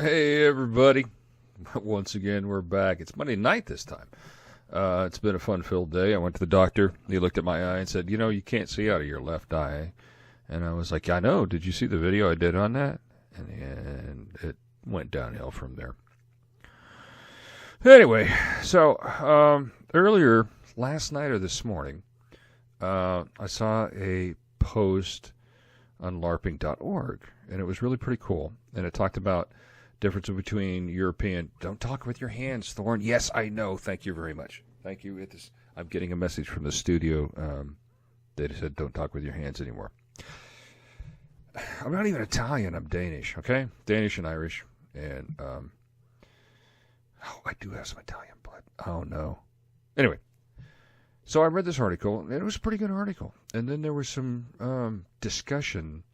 Hey, everybody. Once again, we're back. It's Monday night this time. It's been a fun-filled day. I went to the doctor. He looked at my eye and said, you can't see out of your left eye. And I was like, I know. Did you see the video I did on that? And it went downhill from there. Anyway, so earlier, last night or this morning, I saw a post on larping.org, and it was really pretty cool. And it talked about difference between European. Don't talk with your hands, Thorn. Yes, I know. Thank you very much. Thank you. I'm getting a message from the studio. They said don't talk with your hands anymore. I'm not even Italian. I'm Danish. Okay, Danish and Irish, and I do have some Italian blood. Oh no. Anyway, so I read this article, and it was a pretty good article. And then there was some discussion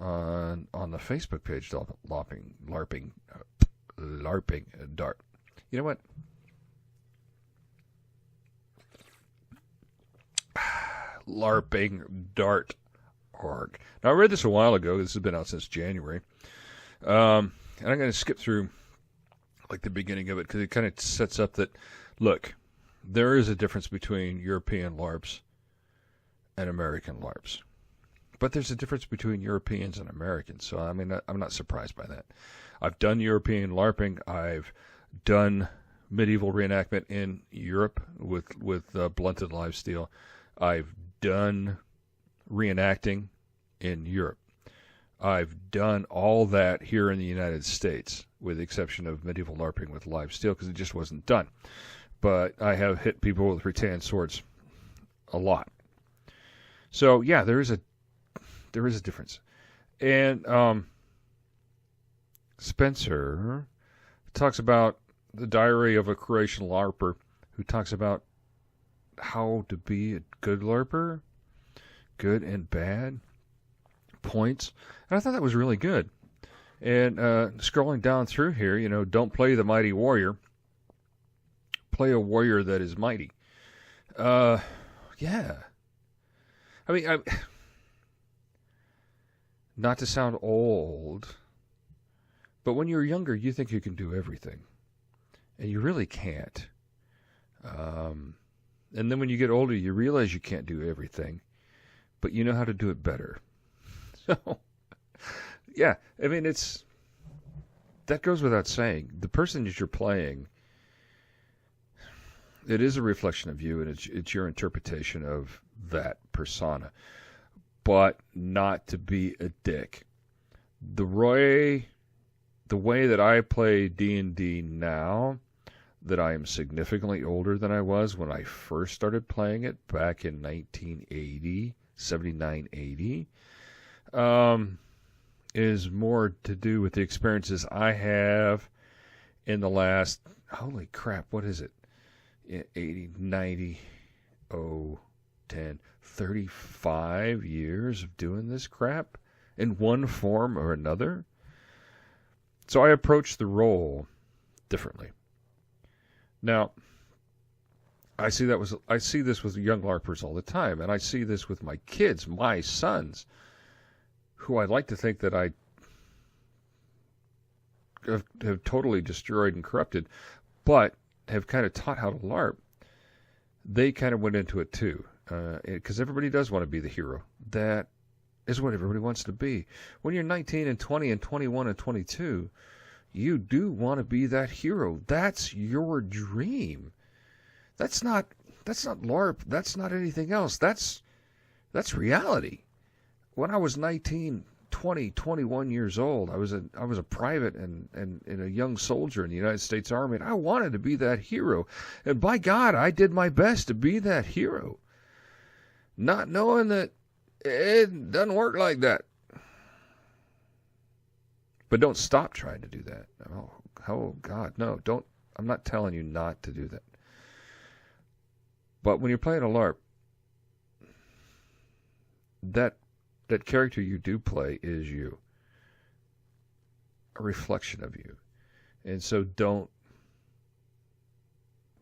on the Facebook page, Larping Dart. You know what? LarpingDart.org. Now, I read this a while ago. This has been out since January. And I'm going to skip through like the beginning of it because it kind of sets up that, look, there is a difference between European LARPs and American LARPs. But there's a difference between Europeans and Americans, so I mean, I'm not surprised by that. I've done European LARPing. I've done medieval reenactment in Europe with blunted live steel. I've done reenacting in Europe. I've done all that here in the United States, with the exception of medieval LARPing with live steel, because it just wasn't done. But I have hit people with rattan swords a lot. So yeah, there is a difference. And Spencer talks about the diary of a Croatian LARPer who talks about how to be a good LARPer, good and bad points. And I thought that was really good. And scrolling down through here, don't play the mighty warrior. Play a warrior that is mighty. Yeah. I mean, not to sound old, but when you're younger, you think you can do everything. And you really can't. And then when you get older, you realize you can't do everything, but you know how to do it better. So, yeah, I mean, that goes without saying. The person that you're playing, it is a reflection of you, and it's your interpretation of that persona. But not to be a dick. The way that I play D&D now, that I am significantly older than I was when I first started playing it back in 1980, 79, 80, is more to do with the experiences I have in the last, holy crap, what is it? 80, 90, 10, 35 years of doing this crap in one form or another. So I approach the role differently. Now, I see this with young LARPers all the time, and I see this with my kids, my sons, who I like to think that I have totally destroyed and corrupted, but have kind of taught how to LARP. They kind of went into it too. Because everybody does want to be the hero. That is what everybody wants to be. When you're 19 and 20 and 21 and 22, you do want to be that hero. That's your dream. That's not LARP. That's not anything else. That's reality. When I was 19, 20, 21 years old, I was a private and a young soldier in the United States Army, and I wanted to be that hero. And by God, I did my best to be that hero. Not knowing that it doesn't work like that. But don't stop trying to do that. Oh God, no, don't. I'm not telling you not to do that. But when you're playing a LARP, that character you do play is you. A reflection of you. And so don't,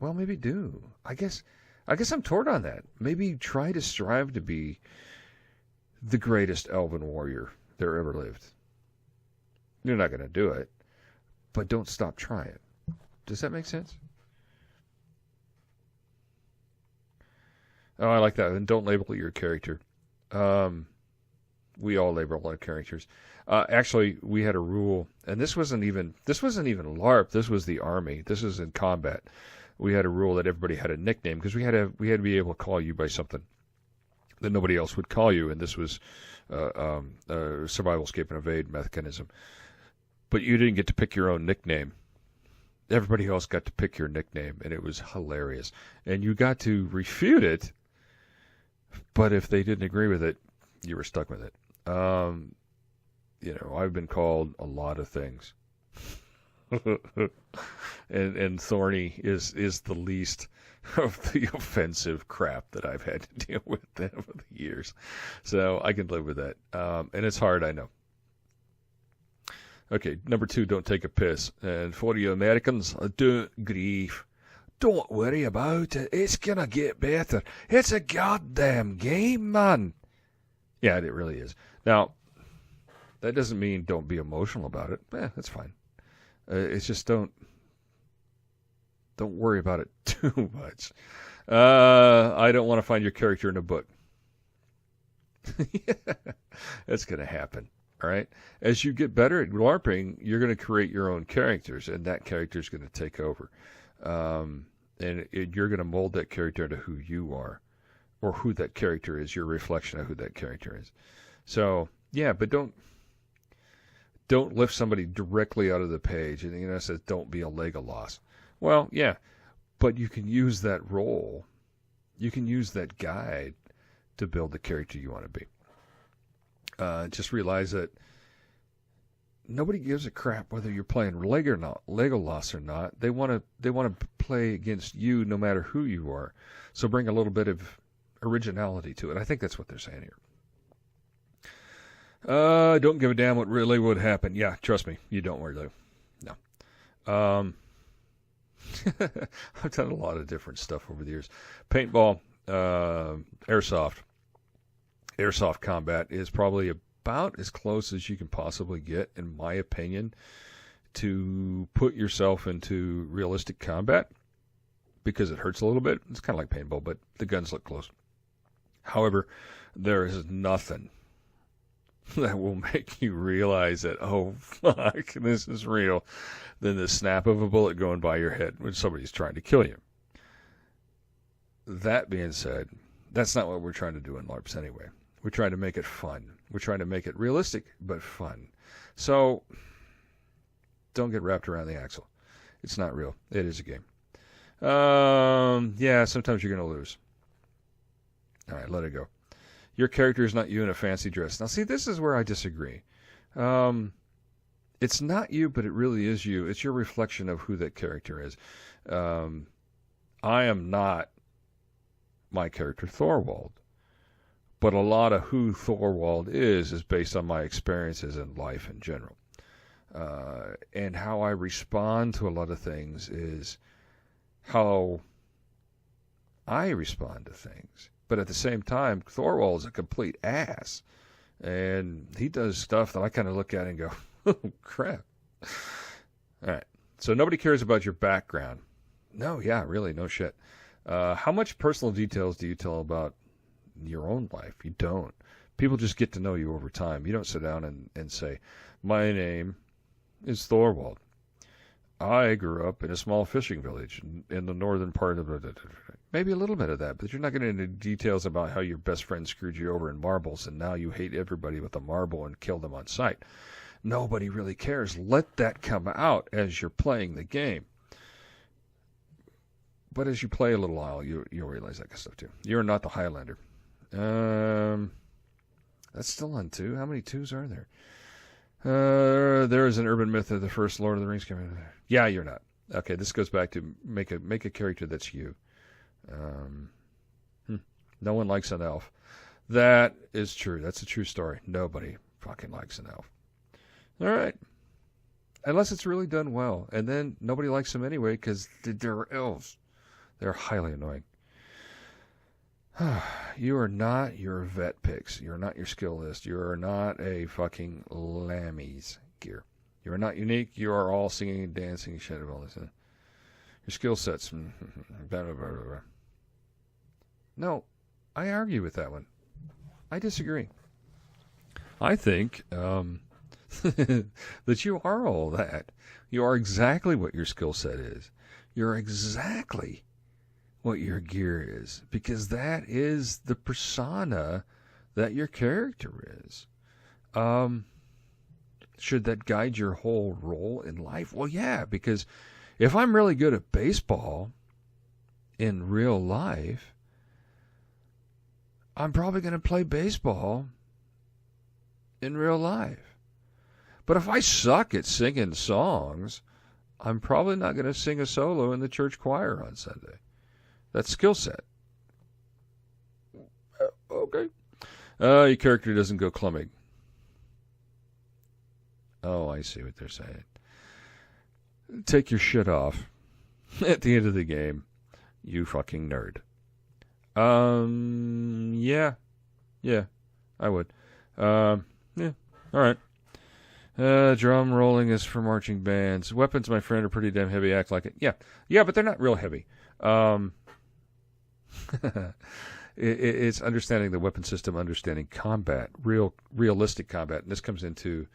well, maybe do. I guess I'm torn on that. Maybe try to strive to be the greatest elven warrior there ever lived. You're not going to do it. but don't stop trying. Does that make sense? Oh, I like that. And don't label your character. We all label our characters. Actually, we had a rule, and this wasn't even LARP. This was the Army. This is in combat. We had a rule that everybody had a nickname because we had to be able to call you by something that nobody else would call you, and this was a survival, escape, and evade mechanism. But you didn't get to pick your own nickname. Everybody else got to pick your nickname, and it was hilarious. And you got to refute it, but if they didn't agree with it, you were stuck with it. I've been called a lot of things. and Thorny is the least of the offensive crap that I've had to deal with over the years. So I can live with that. And it's hard, I know. Okay, number 2, don't take a piss. And for you Americans, don't grieve. Don't worry about it. It's gonna get better. It's a goddamn game, man. Yeah, it really is. Now, that doesn't mean don't be emotional about it. That's fine. It's just don't worry about it too much. I don't want to find your character in a book. Yeah, that's going to happen. All right. As you get better at LARPing, you're going to create your own characters, and that character is going to take over. You're going to mold that character into who you are, or who that character is, your reflection of who that character is. So, yeah, but don't lift somebody directly out of the page. And, it says don't be a Legolas. Well, yeah, but you can use that role. You can use that guide to build the character you want to be. Just realize that nobody gives a crap whether you're playing Legolas or not. They want to play against you no matter who you are. So bring a little bit of originality to it. I think that's what they're saying here. Don't give a damn what really would happen. Yeah, trust me, you don't really. No. I've done a lot of different stuff over the years. Paintball, airsoft. Airsoft combat is probably about as close as you can possibly get, in my opinion, to put yourself into realistic combat, because it hurts a little bit. It's kind of like paintball, but the guns look close. However, there is nothing that will make you realize that, oh, fuck, this is real, than the snap of a bullet going by your head when somebody's trying to kill you. That being said, that's not what we're trying to do in LARPs anyway. We're trying to make it fun. We're trying to make it realistic, but fun. So, don't get wrapped around the axle. It's not real. It is a game. Yeah, sometimes you're going to lose. All right, let it go. Your character is not you in a fancy dress. Now, see, this is where I disagree. It's not you, but it really is you. It's your reflection of who that character is. I am not my character, Thorwald. But a lot of who Thorwald is based on my experiences in life in general. And how I respond to a lot of things is how I respond to things. But at the same time, Thorwald is a complete ass. And he does stuff that I kind of look at and go, oh, crap. All right. So nobody cares about your background. No, yeah, really, no shit. How much personal details do you tell about your own life? You don't. People just get to know you over time. You don't sit down and say, my name is Thorwald. I grew up in a small fishing village in the northern part of it. Maybe a little bit of that, but you're not getting into details about how your best friend screwed you over in marbles and now you hate everybody with a marble and kill them on sight. Nobody really cares. Let that come out as you're playing the game. But as you play a little while, you'll realize that kind of stuff too. You're not the Highlander. That's still on 2. How many 2s are there? There is an urban myth of the first Lord of the Rings game. Yeah, you're not. Okay, this goes back to make a character that's you. No one likes an elf. That is true. That's a true story. Nobody fucking likes an elf. All right. Unless it's really done well. And then nobody likes them anyway because they're elves. They're highly annoying. You are not your vet picks. You're not your skill list. You are not a fucking Lammy's gear. You are not unique. You are all singing and dancing. Shit, all this. Your skill sets. Blah, blah, blah, blah. No, I argue with that one. I disagree. I think that you are all that. You are exactly what your skill set is. You're exactly what your gear is, because that is the persona that your character is. Should that guide your whole role in life? Well, yeah, because if I'm really good at baseball in real life, I'm probably going to play baseball in real life. But if I suck at singing songs, I'm probably not going to sing a solo in the church choir on Sunday. That's skill set. Okay. Your character doesn't go clumming. Oh, I see what they're saying. Take your shit off at the end of the game, you fucking nerd. Yeah, I would. Yeah, all right. Drum rolling is for marching bands. Weapons, my friend, are pretty damn heavy. Act like it. Yeah, but they're not real heavy. It's understanding the weapon system, understanding combat, realistic combat, and this comes into: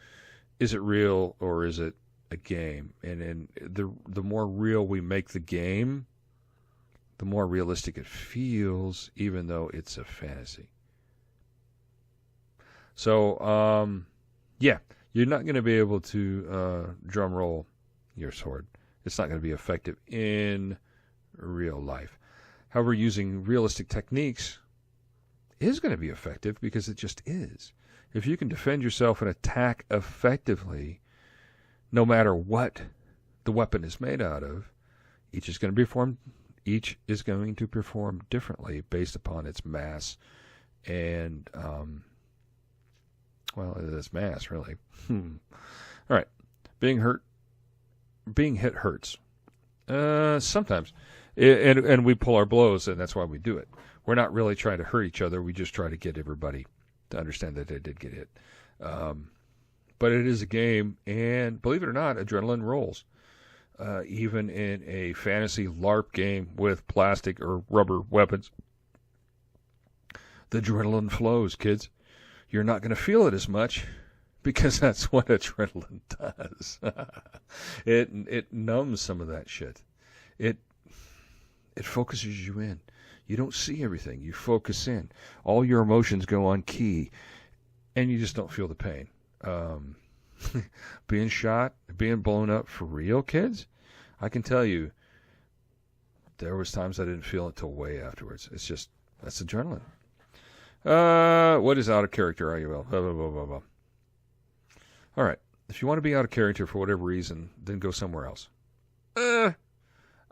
is it real or is it a game? And the more real we make the game, the more realistic it feels, even though it's a fantasy. So, yeah, you're not going to be able to drum roll your sword. It's not going to be effective in real life. However, using realistic techniques is going to be effective because it just is. If you can defend yourself and attack effectively, no matter what the weapon is made out of, each is going to perform differently based upon its mass and, its mass, really. All right. Being hit hurts. Sometimes. And we pull our blows, and that's why we do it. We're not really trying to hurt each other. We just try to get everybody to understand that they did get hit. But it is a game, and believe it or not, adrenaline rolls. Even in a fantasy LARP game with plastic or rubber weapons, the adrenaline flows, kids. You're not going to feel it as much because that's what adrenaline does. It numbs some of that shit. It focuses you in. You don't see everything. You focus in. All your emotions go on key, and you just don't feel the pain. Being shot, being blown up for real, kids, I can tell you, there was times I didn't feel it till way afterwards. It's just, that's adrenaline. What is out of character, are you? Well, blah, blah, blah, blah, blah. All right. If you want to be out of character for whatever reason, then go somewhere else.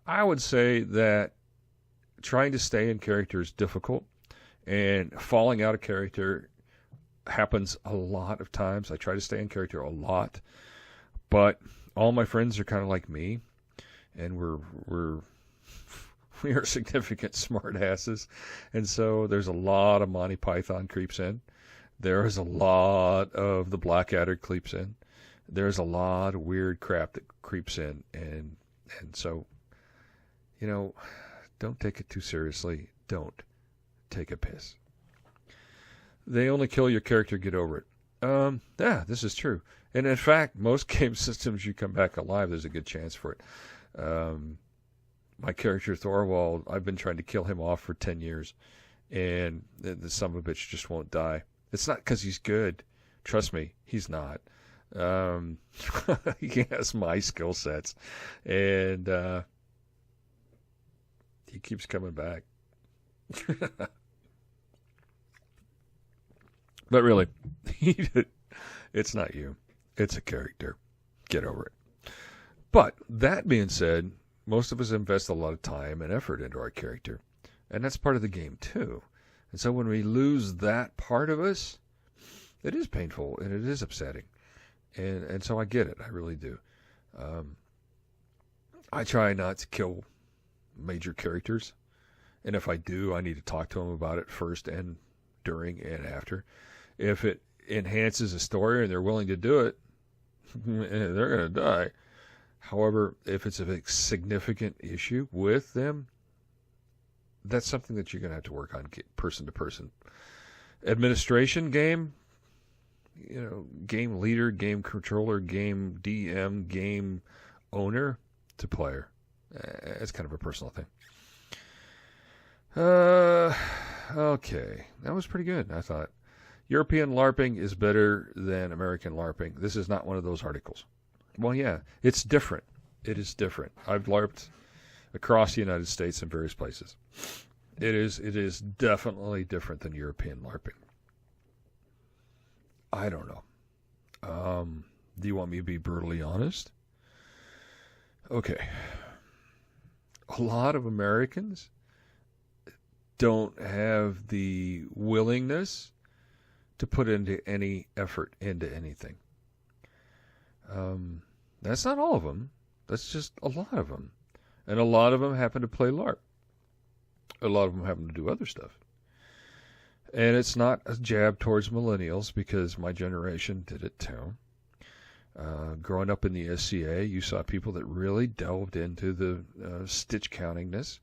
I would say that trying to stay in character is difficult, and falling out of character happens a lot of times. I try to stay in character a lot, but all my friends are kind of like me, and we are significant smart asses, and so there's a lot of Monty Python creeps in. There is a lot of the Blackadder creeps in. There's a lot of weird crap that creeps in, and so, don't take it too seriously. Don't take a piss. They only kill your character, get over it. Yeah, this is true. And in fact, most game systems, you come back alive, there's a good chance for it. My character, Thorwald, I've been trying to kill him off for 10 years, and the son of a bitch just won't die. It's not because he's good. Trust me, he's not. He has my skill sets, and he keeps coming back. But really, it's not you. It's a character. Get over it. But that being said, most of us invest a lot of time and effort into our character, and that's part of the game too. And so when we lose that part of us, it is painful and it is upsetting. And so I get it. I really do. I try not to kill major characters, and if I do, I need to talk to them about it first and during and after. If it enhances a story and they're willing to do it, they're going to die. However, if it's a significant issue with them, that's something that you're going to have to work on person to person. Administration game, game leader, game controller, game DM, game owner to player. It's kind of a personal thing. Okay. That was pretty good, I thought. European LARPing is better than American LARPing. This is not one of those articles. Well, yeah, it's different. It is different. I've LARPed across the United States in various places. It is definitely different than European LARPing. I don't know. Do you want me to be brutally honest? Okay. A lot of Americans don't have the willingness to put into any effort into anything. That's not all of them. That's just a lot of them. And a lot of them happen to play LARP. A lot of them happen to do other stuff. And it's not a jab towards millennials, because my generation did it too. Growing up in the SCA, you saw people that really delved into the stitch countingness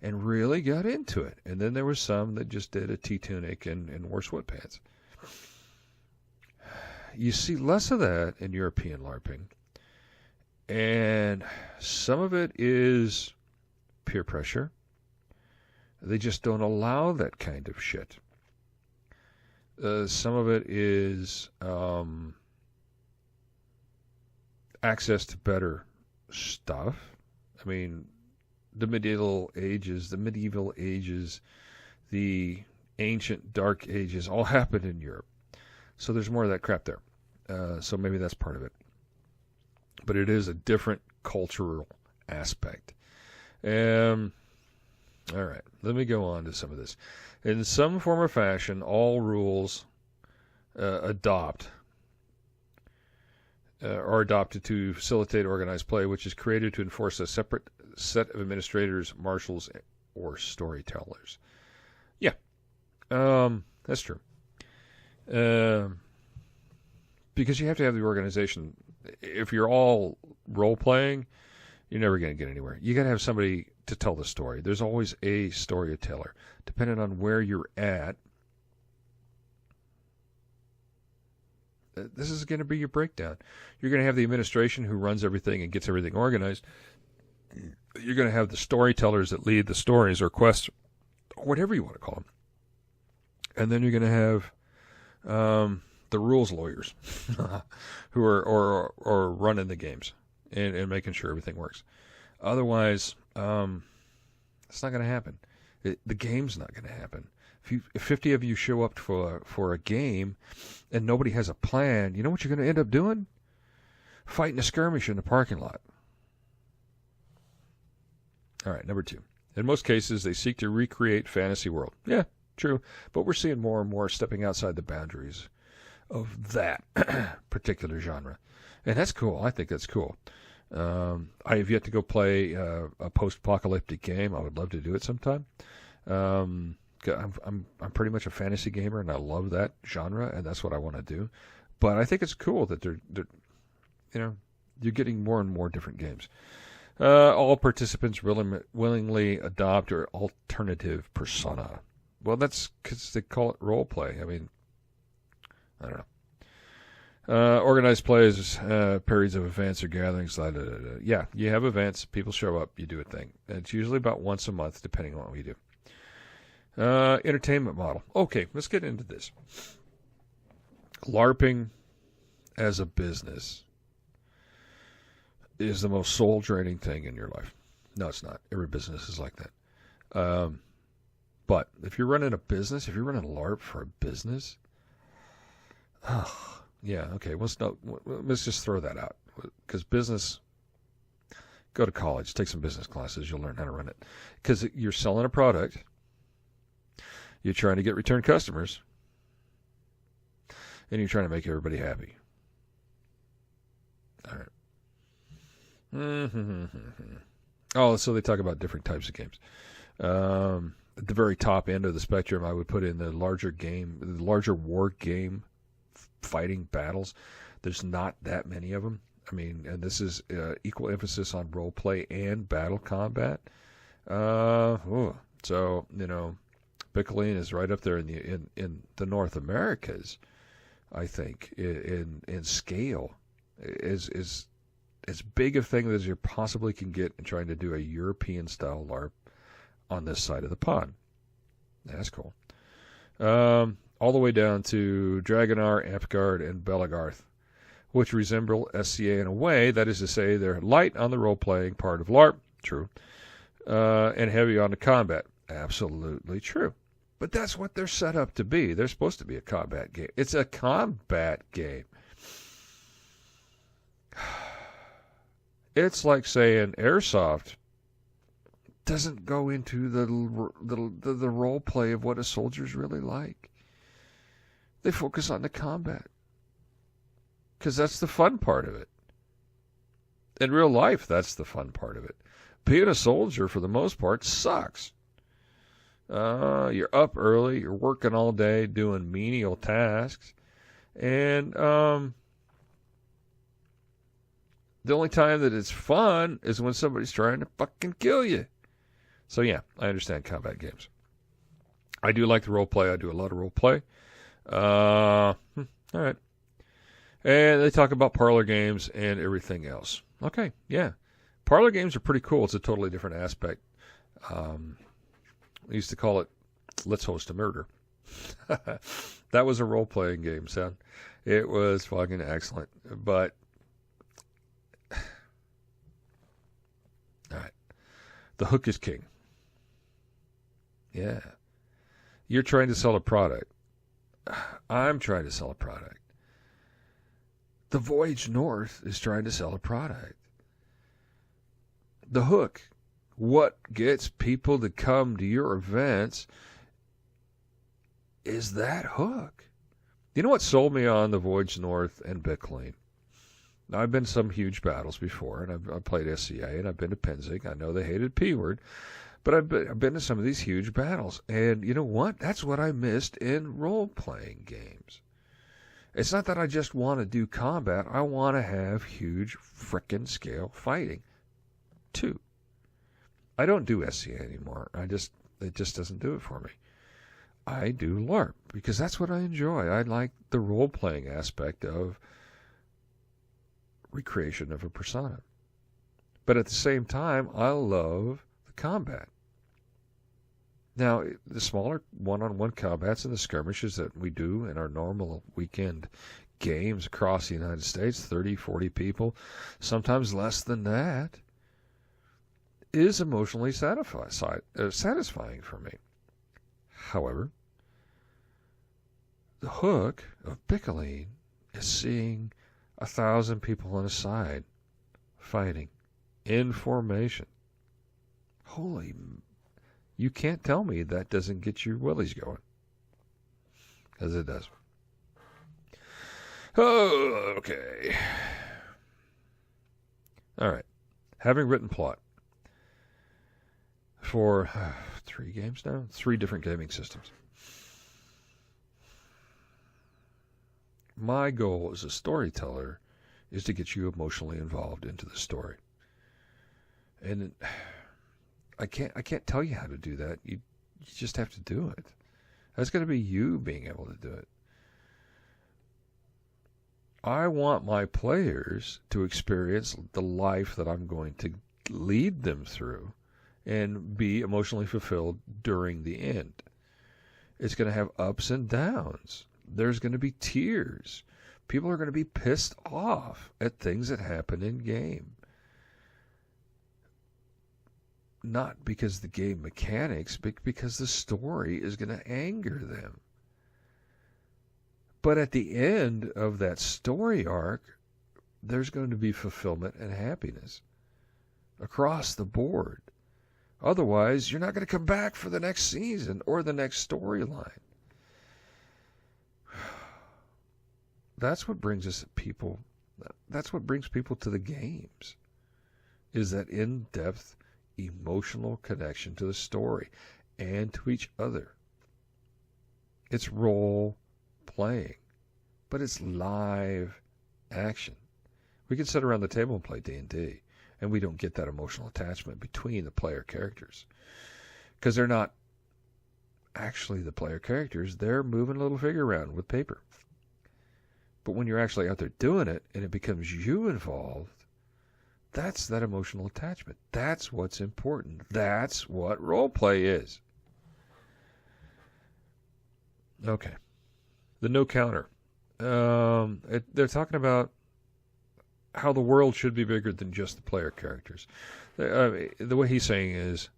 and really got into it. And then there was some that just did a T-tunic and wore sweatpants. You see less of that in European LARPing. And some of it is peer pressure. They just don't allow that kind of shit. Some of it is access to better stuff. I mean, the medieval ages, the ancient dark ages all happened in Europe. So there's more of that crap there. So maybe that's part of it. But it is a different cultural aspect. All right, let me go on to some of this. In some form or fashion, all rules are adopted to facilitate organized play, which is created to enforce a separate set of administrators, marshals, or storytellers. Yeah, that's true. Because you have to have the organization. If you're all role-playing, you're never going to get anywhere. You got to have somebody to tell the story. There's always a storyteller. Depending on where you're at, this is going to be your breakdown. You're going to have the administration who runs everything and gets everything organized. You're going to have the storytellers that lead the stories or quests, or whatever you want to call them. And then you're going to have the rules lawyers who are or running the games and making sure everything works. Otherwise, it's not going to happen. The game's not going to happen. If 50 of you show up for a game and nobody has a plan, you know what you're going to end up doing? Fighting a skirmish in the parking lot. All right, number 2. In most cases, they seek to recreate fantasy world. Yeah, true. But we're seeing more and more stepping outside the boundaries of that particular genre. And that's cool. I think that's cool. I have yet to go play a post-apocalyptic game. I would love to do it sometime. I'm pretty much a fantasy gamer, and I love that genre, and that's what I want to do. But I think it's cool that you're getting more and more different games. All participants willingly adopt or alternative persona. Well, that's because they call it role play. I mean, I don't know. Organized plays, periods of events or gatherings. Yeah, you have events. People show up. You do a thing. It's usually about once a month, depending on what we do. Entertainment model. Okay, let's get into this. LARPing as a business is the most soul-draining thing in your life. No, it's not. Every business is like that. But if you're running a business, if you're running LARP for a business, yeah, okay. Let's just throw that out. Because business, go to college, take some business classes, you'll learn how to run it. Because you're selling a product, you're trying to get return customers, and you're trying to make everybody happy. All right. Oh, so they talk about different types of games. At the very top end of the spectrum, I would put in the larger war game fighting battles. There's not that many of them. I mean, and this is equal emphasis on role play and battle combat. So Pickling is right up there in the North Americas. I think in scale is as big a thing as you possibly can get in trying to do a European style LARP on this side of the pond. That's cool. All the way down to Dragonar, Amtgard, and Belagarth, which resemble SCA in a way. That is to say, they're light on the role-playing part of LARP, true, and heavy on the combat, absolutely true. But that's what they're set up to be. They're supposed to be a combat game. It's a combat game. It's like saying Airsoft doesn't go into the role play of what a soldier's really like. They focus on the combat because that's the fun part of it. In real life, that's the fun part of it. Being a soldier, for the most part, sucks. You're up early, you're working all day, doing menial tasks, and the only time that it's fun is when somebody's trying to fucking kill you. So yeah, I understand combat games. I do like the role play. I do a lot of role play. All right. And they talk about parlor games and everything else. Okay, yeah. Parlor games are pretty cool. It's a totally different aspect. We used to call it Let's Host a Murder. That was a role-playing game, son. It was fucking excellent. But, all right. The hook is king. Yeah. You're trying to sell a product. I'm trying to sell a product. The Voyage North is trying to sell a product. The hook, what gets people to come to your events, is that hook. You know what sold me on the Voyage North and Bickling? Now, I've been to some huge battles before, and I've played SCA, and I've been to Penzig. I know they hated P-word, but I've been to some of these huge battles. And you know what? That's what I missed in role-playing games. It's not that I just want to do combat. I want to have huge frickin' scale fighting, too. I don't do SCA anymore. It just doesn't do it for me. I do LARP because that's what I enjoy. I like the role-playing aspect of recreation of a persona. But at the same time, I love the combat. Now, the smaller one-on-one combats and the skirmishes that we do in our normal weekend games across the United States, 30, 40 people, sometimes less than that, is emotionally satisfying for me. However, the hook of Pickling is seeing 1,000 people on a side fighting in formation. Holy, you can't tell me that doesn't get your willies going. Because it does. Oh, okay. All right. Having written plot for 3 games now? 3 different gaming systems. My goal as a storyteller is to get you emotionally involved into the story. And I can't tell you how to do that. You just have to do it. That's going to be you being able to do it. I want my players to experience the life that I'm going to lead them through and be emotionally fulfilled during the end. It's going to have ups and downs. There's going to be tears. People are going to be pissed off at things that happen in game. Not because the game mechanics, but because the story is going to anger them. But at the end of that story arc, there's going to be fulfillment and happiness across the board. Otherwise, you're not going to come back for the next season or the next storyline. That's what brings people to the games, is that in-depth emotional connection to the story and to each other. It's role playing. but it's live action. We can sit around the table and play D&D, and we don't get that emotional attachment between the player characters because they're not actually the player characters. They're moving a little figure around with paper. But when you're actually out there doing it and it becomes you involved, that's that emotional attachment. That's what's important. That's what role play is. Okay. The no counter. They're talking about how the world should be bigger than just the player characters. The way he's saying is,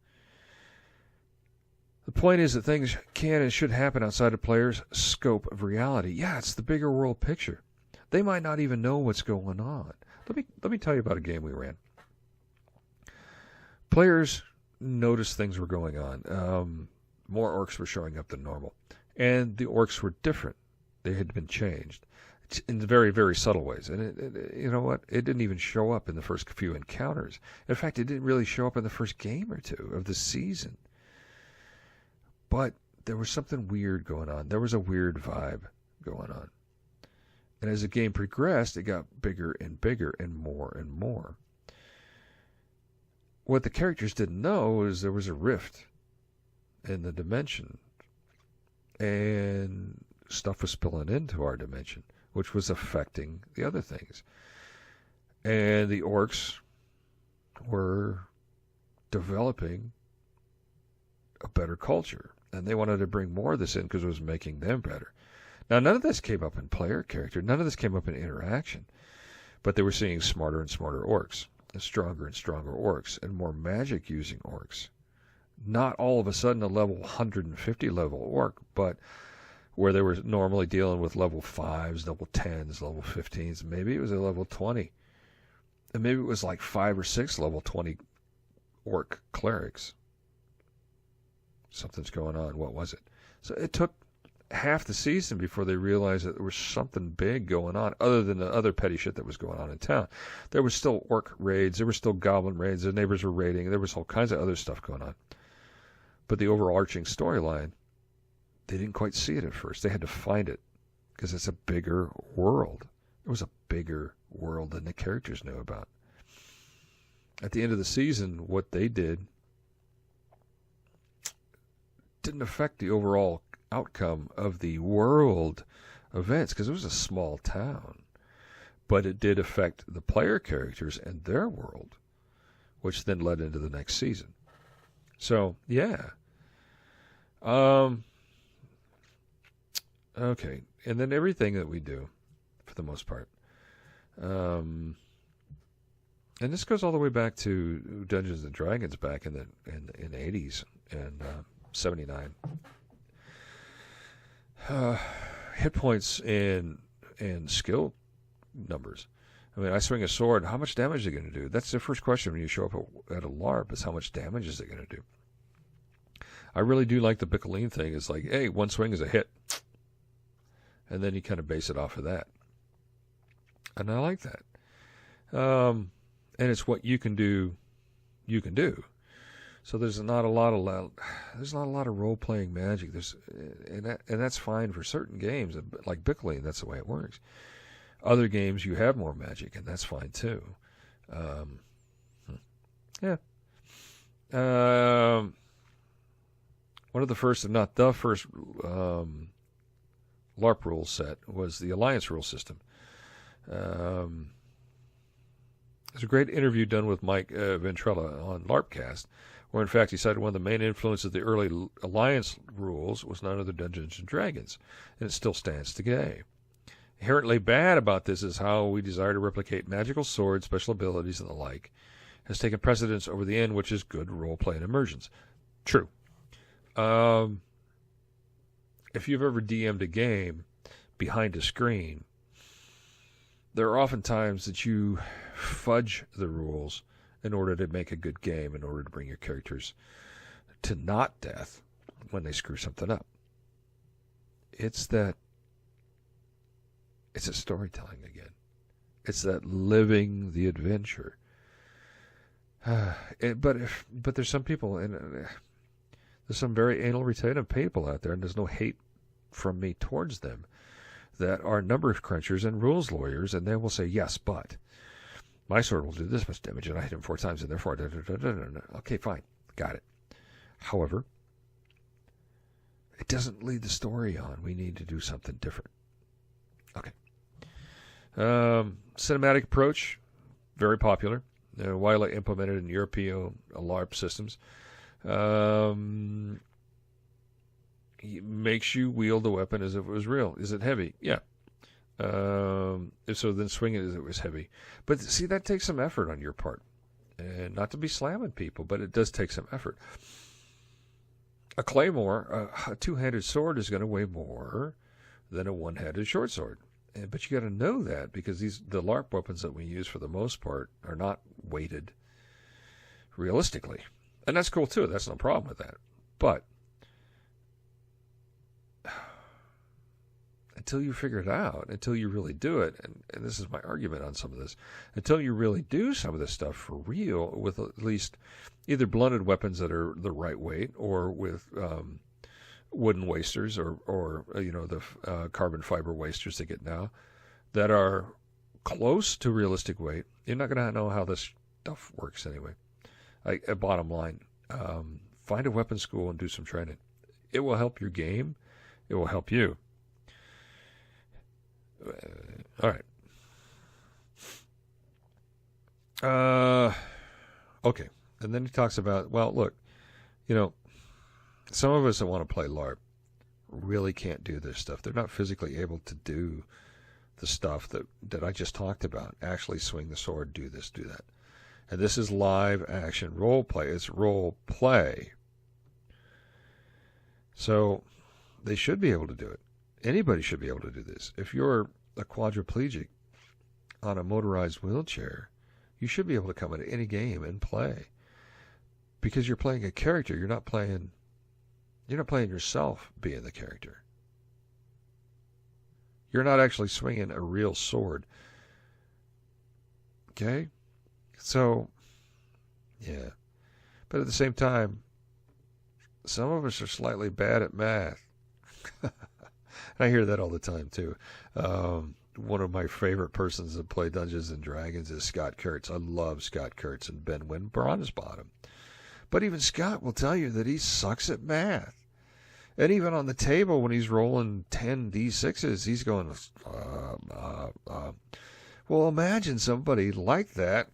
the point is that things can and should happen outside of players' scope of reality. Yeah, it's the bigger world picture. They might not even know what's going on. Let me tell you about a game we ran. Players noticed things were going on. More orcs were showing up than normal. And the orcs were different. They had been changed in very, very subtle ways. And you know what? It didn't even show up in the first few encounters. In fact, it didn't really show up in the first game or two of the season. But there was something weird going on. There was a weird vibe going on. And as the game progressed, it got bigger and bigger and more and more. What the characters didn't know is there was a rift in the dimension. And stuff was spilling into our dimension, which was affecting the other things. And the orcs were developing a better culture. And they wanted to bring more of this in because it was making them better. Now, none of this came up in player character. None of this came up in interaction. But they were seeing smarter and smarter orcs, and stronger orcs, and more magic-using orcs. Not all of a sudden a level 150 level orc, but where they were normally dealing with level 5s, level 10s, level 15s. Maybe it was a level 20. And maybe it was like 5 or 6 level 20 orc clerics. Something's going on. What was it? So it took half the season before they realized that there was something big going on other than the other petty shit that was going on in town. There was still orc raids. There were still goblin raids. The neighbors were raiding. There was all kinds of other stuff going on. But the overarching storyline, they didn't quite see it at first. They had to find it because it's a bigger world. It was a bigger world than the characters knew about. At the end of the season, what they did didn't affect the overall outcome of the world events because it was a small town. But it did affect the player characters and their world, which then led into the next season. So, yeah. Okay. And then everything that we do, for the most part. And this goes all the way back to Dungeons and Dragons back in the 80s and 79. Hit points and skill numbers. I mean, I swing a sword. How much damage is it going to do? That's the first question when you show up at a LARP is how much damage is it going to do? I really do like the Biccoline thing. It's like, hey, one swing is a hit. And then you kind of base it off of that. And I like that. And it's what you can do. So there's not a lot of role-playing magic. And that's fine for certain games. Like Biccoline, that's the way it works. Other games, you have more magic, and that's fine too. Yeah. One of the first, and not the first, LARP rule set was the Alliance rule system. There's a great interview done with Mike Ventrella on LARPcast, where in fact he cited one of the main influences of the early Alliance rules was none other Dungeons and Dragons, and it still stands today. Inherently bad about this is how we desire to replicate magical swords, special abilities, and the like, has taken precedence over the end, which is good role-play and immersions. True. If you've ever DM'd a game behind a screen, there are often times that you fudge the rules in order to make a good game, in order to bring your characters to not death when they screw something up. It's a storytelling again. It's that living the adventure. But there's some people, and there's some very anal retentive people out there, and there's no hate from me towards them, that are number crunchers and rules lawyers, and they will say, yes, but my sword will do this much damage, and I hit him 4 times, and therefore, okay, fine, got it. However, it doesn't lead the story on. We need to do something different. Okay. Cinematic approach, very popular, widely implemented in European LARP systems. It makes you wield the weapon as if it was real. Is it heavy? Yeah. If so, then swing it as if it was heavy. But see, that takes some effort on your part. And not to be slamming people, but it does take some effort. A claymore, a two-handed sword, is going to weigh more than a one-handed short sword. But you got to know that, because the LARP weapons that we use for the most part are not weighted realistically. And that's cool too. That's no problem with that. But until you figure it out, until you really do it, and this is my argument on some of this, until you really do some of this stuff for real with at least either blunted weapons that are the right weight, or with wooden wasters, or the carbon fiber wasters they get now that are close to realistic weight, you're not going to know how this stuff works anyway. Bottom line, find a weapons school and do some training. It will help your game. It will help you. All right. Okay. And then he talks about, well, look, some of us that want to play LARP really can't do this stuff. They're not physically able to do the stuff that I just talked about. Actually swing the sword, do this, do that. And this is live action role play. It's role play. So they should be able to do it. Anybody should be able to do this. If you're a quadriplegic on a motorized wheelchair, you should be able to come into any game and play. Because you're playing a character. You're not playing yourself being the character. You're not actually swinging a real sword. Okay? So, yeah. But at the same time, some of us are slightly bad at math. I hear that all the time, too. One of my favorite persons that play Dungeons and Dragons is Scott Kurtz. I love Scott Kurtz and Ben Wynn Bronze Bottom. But even Scott will tell you that he sucks at math. And even on the table, when he's rolling 10 D6s, he's going, Well, imagine somebody like that,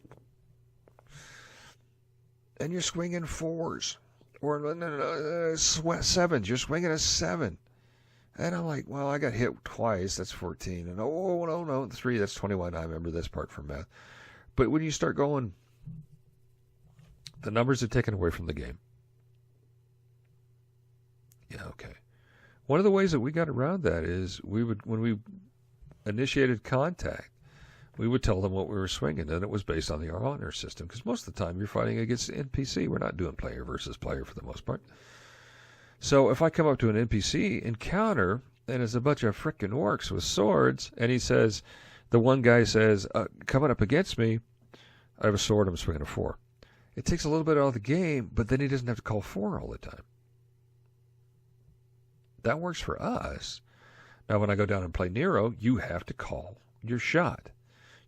and you're swinging 4s, or 7s. You're swinging a 7. And I'm like, well, I got hit twice. That's 14. And no, 3, that's 21. I remember this part from math. But when you start going, the numbers are taken away from the game. Yeah, okay. One of the ways that we got around that is when we initiated contact, we would tell them what we were swinging, and it was based on the honor system, because most of the time you're fighting against an NPC. We're not doing player versus player for the most part. So if I come up to an NPC encounter, and it's a bunch of frickin' orcs with swords, and the one guy says, coming up against me, I have a sword, I'm swinging a 4. It takes a little bit out of the game, but then he doesn't have to call 4 all the time. That works for us. Now, when I go down and play Nero, you have to call your shot.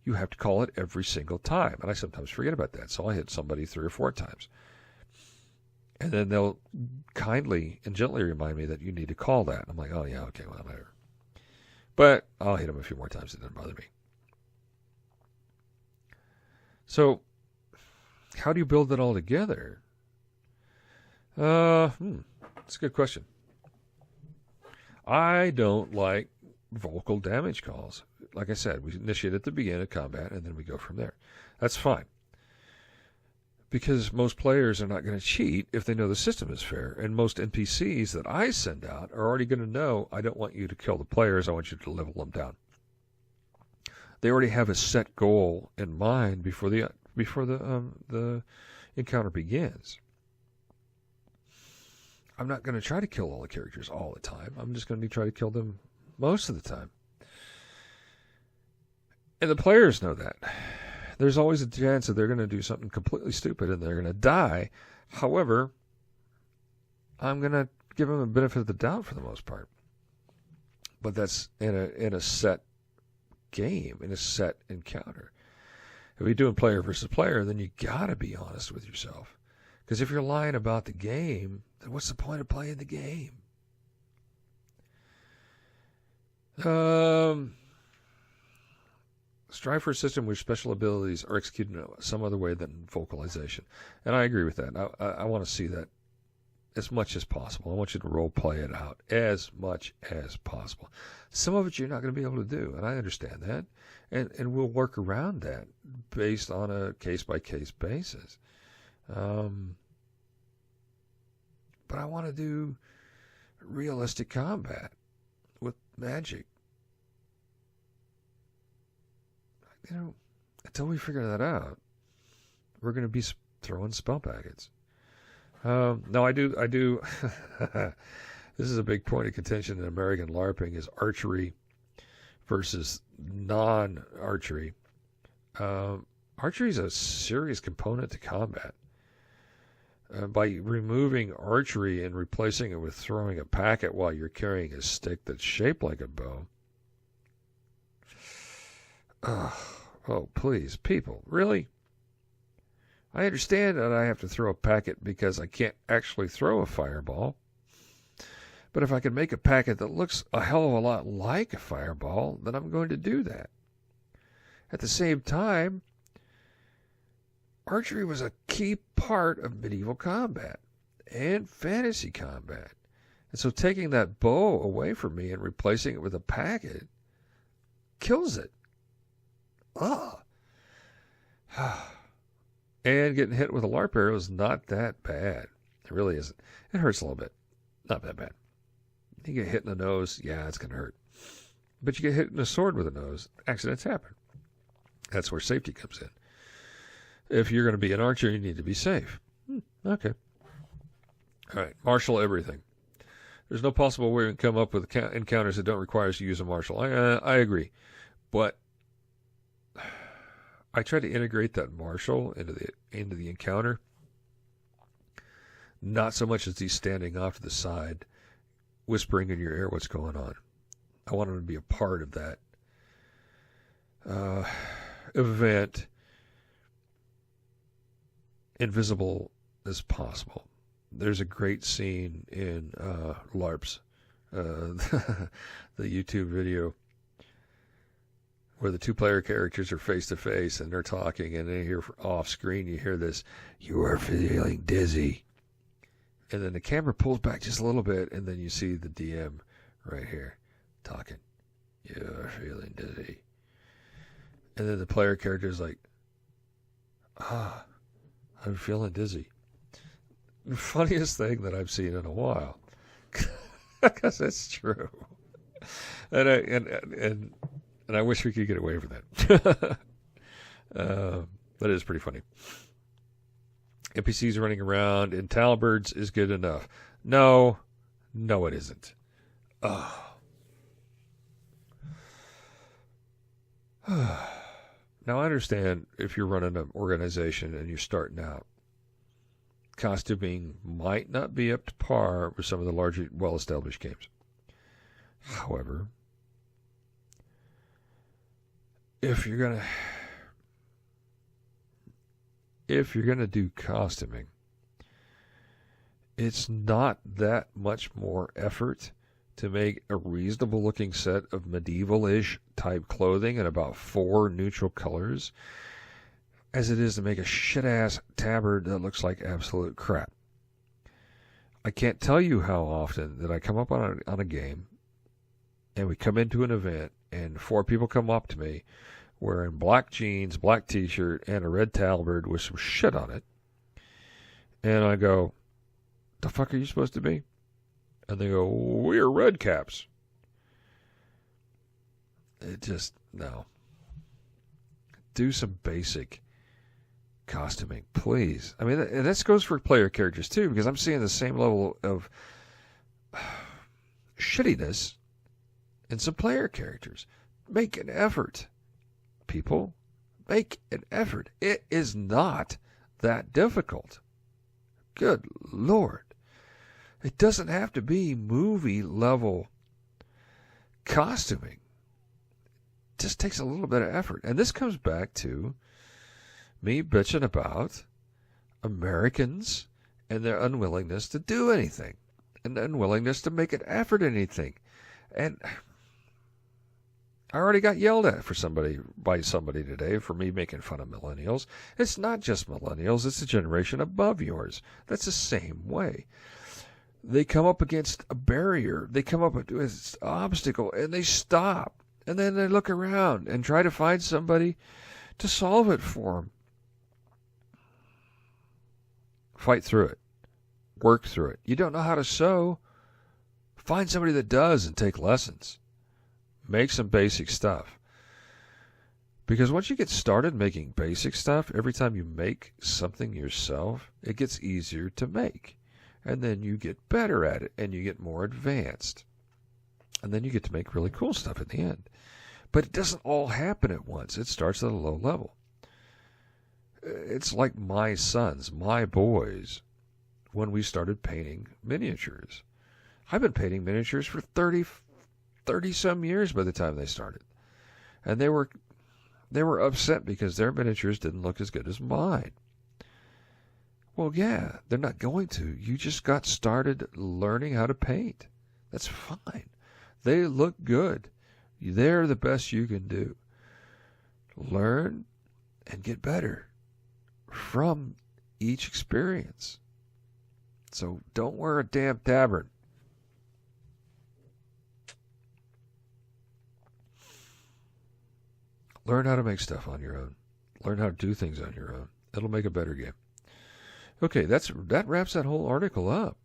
You have to call it every single time. And I sometimes forget about that, so I hit somebody 3 or 4 times. And then they'll kindly and gently remind me that you need to call that. I'm like, oh, yeah, okay, well, whatever. But I'll hit them a few more times. It doesn't bother me. So, how do you build it all together? That's a good question. I don't like vocal damage calls. Like I said, we initiate at the beginning of combat, and then we go from there. That's fine. Because most players are not going to cheat if they know the system is fair. And most NPCs that I send out are already going to know, I don't want you to kill the players, I want you to level them down. They already have a set goal in mind before the encounter begins. I'm not going to try to kill all the characters all the time. I'm just going to try to kill them most of the time. And the players know that. There's always a chance that they're going to do something completely stupid and they're going to die. However, I'm going to give them a benefit of the doubt for the most part. But that's in a set game, in a set encounter. If you're doing player versus player, then you gotta be honest with yourself. Because if you're lying about the game, then what's the point of playing the game? Strive for a system where special abilities are executed in some other way than vocalization. And I agree with that. I want to see that as much as possible. I want you to role play it out as much as possible. Some of it you're not going to be able to do, and I understand that. And we'll work around that based on a case-by-case basis. But I want to do realistic combat with magic. You know, until we figure that out, we're going to be throwing spell packets. No, I do. This is a big point of contention in American Larping is archery versus non-archery. Archery is a serious component to combat. By removing archery and replacing it with throwing a packet while you're carrying a stick that's shaped like a bow. Oh, please, people, really? I understand that I have to throw a packet because I can't actually throw a fireball. But if I can make a packet that looks a hell of a lot like a fireball, then I'm going to do that. At the same time, archery was a key part of medieval combat and fantasy combat. And so taking that bow away from me and replacing it with a packet kills it. And getting hit with a LARP arrow is not that bad. It really isn't. It hurts a little bit. Not that bad. You get hit in the nose, yeah, it's going to hurt. But you get hit in the sword with a nose, accidents happen. That's where safety comes in. If you're going to be an archer, you need to be safe. Okay. All right, marshal everything. There's no possible way we can come up with encounters that don't require us to use a marshal. I agree. But I try to integrate that marshal into the encounter. Not so much as he's standing off to the side, whispering in your ear what's going on. I want him to be a part of that event, invisible as possible. There's a great scene in LARPs, the YouTube video, where the two-player characters are face-to-face and they're talking, and then here off-screen you hear this, "You are feeling dizzy." And then the camera pulls back just a little bit, and then you see the DM right here talking, "You are feeling dizzy." And then the player character is like, "I'm feeling dizzy." The funniest thing that I've seen in a while. Because it's true. And I wish we could get away from that. That is pretty funny. NPCs running around in Talberds is good enough. No, it isn't. Now, I understand if you're running an organization and you're starting out, costuming might not be up to par with some of the larger, well-established games. However, if you're gonna do costuming, it's not that much more effort to make a reasonable looking set of medieval-ish type clothing in about 4 neutral colors as it is to make a shit-ass tabard that looks like absolute crap. I can't tell you how often that I come up on a game and we come into an event and 4 people come up to me wearing black jeans, black t-shirt, and a red tabard with some shit on it. And I go, "The fuck are you supposed to be?" And they go, "We're red caps." It just, no. Do some basic costuming, please. I mean, and this goes for player characters too, because I'm seeing the same level of shittiness in some player characters. Make an effort. People, make an effort. It is not that difficult. Good Lord. It doesn't have to be movie level costuming just takes a little bit of effort. And this comes back to me bitching about Americans and their unwillingness to do anything, and unwillingness to make an effort at anything. And I already got yelled at by somebody today for me making fun of millennials. It's not just millennials, it's a generation above yours. That's the same way. They come up against a barrier, they come up against an obstacle, and they stop. And then they look around and try to find somebody to solve it for them. Fight through it. Work through it. You don't know how to sew? Find somebody that does and take lessons. Make some basic stuff. Because once you get started making basic stuff, every time you make something yourself, it gets easier to make. And then you get better at it, and you get more advanced. And then you get to make really cool stuff at the end. But it doesn't all happen at once. It starts at a low level. It's like my sons, my boys, when we started painting miniatures. I've been painting miniatures for 30 some years by the time they started. And they were upset because their miniatures didn't look as good as mine. Well, yeah, they're not going to. You just got started learning how to paint. That's fine. They look good. They're the best you can do. Learn and get better from each experience. So don't wear a damn tabard. Learn how to make stuff on your own. Learn how to do things on your own. It'll make a better game. Okay, that wraps that whole article up.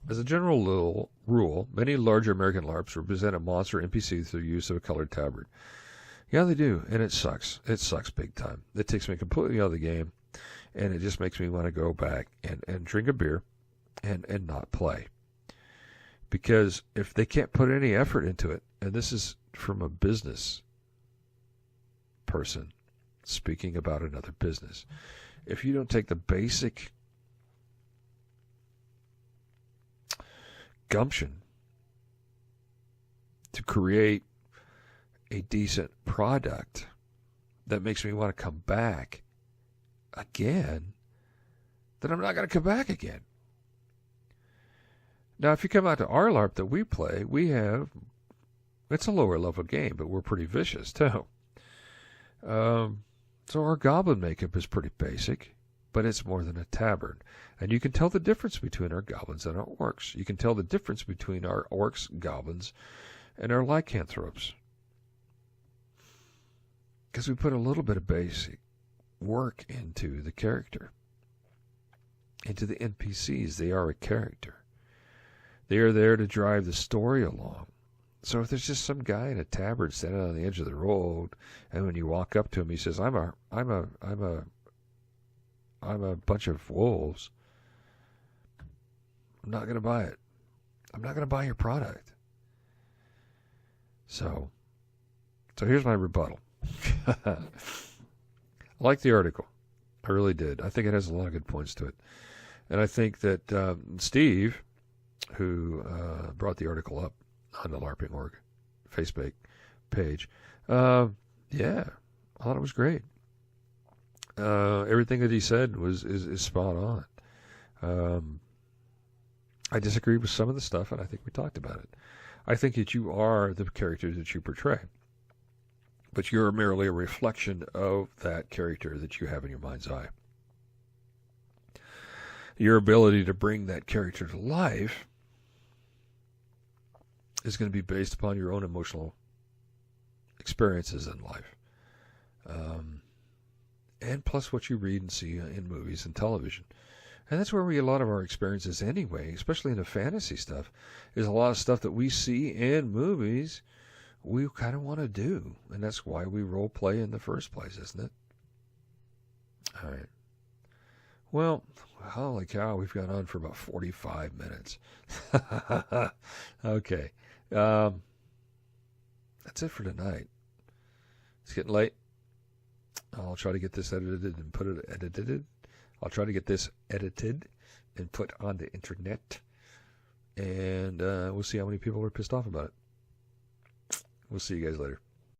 As a general rule, many larger American LARPs represent a monster NPC through use of a colored tabard. Yeah, they do, and it sucks. It sucks big time. It takes me completely out of the game, and it just makes me want to go back and drink a beer and not play. Because if they can't put any effort into it, and this is from a business person speaking about another business, if you don't take the basic gumption to create a decent product that makes me want to come back again, then I'm not going to come back again. Now, if you come out to our LARP that we play, it's a lower level game, but we're pretty vicious too. So our goblin makeup is pretty basic, but it's more than a tabard. And you can tell the difference between our goblins and our orcs. You can tell the difference between our orcs, goblins, and our lycanthropes. Because we put a little bit of basic work into the character. Into the NPCs. They are a character. They are there to drive the story along. So if there's just some guy in a tabard standing on the edge of the road, and when you walk up to him, he says, I'm a bunch of wolves, I'm not going to buy it. I'm not going to buy your product. So here's my rebuttal. I like the article. I really did. I think it has a lot of good points to it. And I think that Steve, who brought the article up on the Larping.org Facebook page, I thought it was great. Everything that he said is spot on. I disagree with some of the stuff, and I think we talked about it. I think that you are the character that you portray, but you're merely a reflection of that character that you have in your mind's eye. Your ability to bring that character to life is going to be based upon your own emotional experiences in life. And plus what you read and see in movies and television. And that's where we get a lot of our experiences anyway, especially in the fantasy stuff, is a lot of stuff that we see in movies we kind of want to do. And that's why we role play in the first place, isn't it? All right. Well, holy cow, we've gone on for about 45 minutes. Okay. That's it for tonight. It's getting late. I'll try to get this edited and put it edited. I'll try to get this edited and put on the internet. and we'll see how many people are pissed off about it. We'll see you guys later.